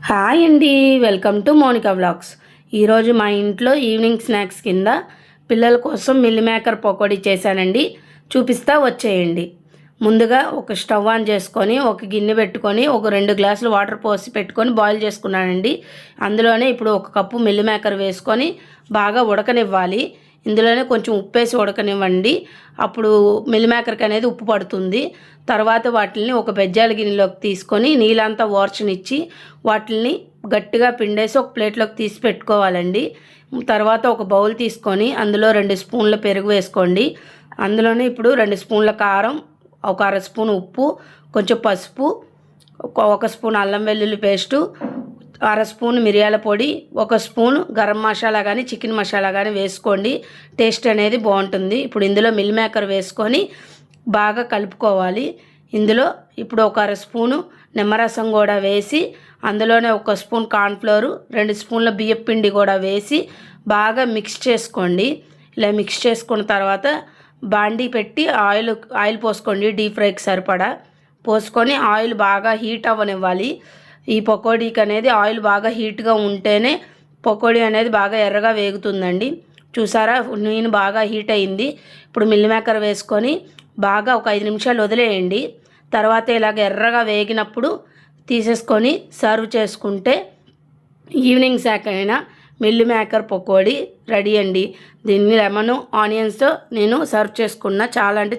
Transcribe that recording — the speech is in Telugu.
హాయ్ అండి, వెల్కమ్ టు మోనికా వ్లాగ్స్. ఈరోజు మా ఇంట్లో ఈవినింగ్ స్నాక్స్ కింద పిల్లల కోసం మిల్ మేకర్ పకోడీ చేశానండి. చూపిస్తా వచ్చేయండి. ముందుగా ఒక స్టవ్ ఆన్ చేసుకొని ఒక గిన్నె పెట్టుకొని ఒక 2 గ్లాసులు వాటర్ పోసి పెట్టుకొని బాయిల్ చేసుకున్నానండి. అందులోనే ఇప్పుడు 1 కప్పు మిల్ మేకర్ వేసుకొని బాగా ఉడకనివ్వాలి. ఇందులోనే కొంచెం ఉప్పేసి ఉడకనివ్వండి. అప్పుడు మిల్ మేకర్కి అనేది ఉప్పు పడుతుంది. తర్వాత వాటిని ఒక బెజ్జాల గిన్నెలోకి తీసుకొని నీళ్ళంతా ఓర్చనిచ్చి వాటిని గట్టిగా పిండేసి ఒక ప్లేట్లోకి తీసి పెట్టుకోవాలండి. తర్వాత ఒక బౌల్ తీసుకొని అందులో 2 స్పూన్ల పెరుగు వేసుకోండి. అందులోనే ఇప్పుడు 2 స్పూన్ల కారం, ఒక అర స్పూన్ ఉప్పు, కొంచెం పసుపు, ఒక స్పూన్ అల్లం వెల్లుల్లి పేస్టు, అర స్పూన్ మిరియాల పొడి, 1 స్పూన్ గరం మసాలా కానీ చికెన్ మసాలా కానీ వేసుకోండి. టేస్ట్ అనేది బాగుంటుంది. ఇప్పుడు ఇందులో మిల్ మేకర్ వేసుకొని బాగా కలుపుకోవాలి. ఇందులో ఇప్పుడు ఒక అర స్పూను నిమ్మరసం కూడా వేసి అందులోనే 1 స్పూన్ కార్న్ఫ్లోరు, 2 స్పూన్ల బియ్యం పిండి కూడా వేసి బాగా మిక్స్ చేసుకోండి. ఇలా మిక్స్ చేసుకున్న తర్వాత బాండీ పెట్టి ఆయిల్ పోసుకోండి. డీప్ ఫ్రైకి సరిపడా పోసుకొని ఆయిల్ బాగా హీట్ అవ్వనివ్వాలి. ఈ పకోడీకి అనేది ఆయిల్ బాగా హీట్గా ఉంటేనే పకోడీ అనేది బాగా ఎర్రగా వేగుతుందండి. చూసారా, నూనె బాగా హీట్ అయింది. ఇప్పుడు మిల్ మేకర్ వేసుకొని బాగా ఒక 5 నిమిషాలు వదిలేయండి. తర్వాత ఇలాగ ఎర్రగా వేగినప్పుడు తీసేసుకొని సర్వ్ చేసుకుంటే ఈవినింగ్ స్నాక్ అయినా మిల్ మేకర్ పకోడీ రెడీ అండి. దీన్ని లెమన్ ఆనియన్స్తో నేను సర్వ్ చేసుకున్నా. చాలా అంటే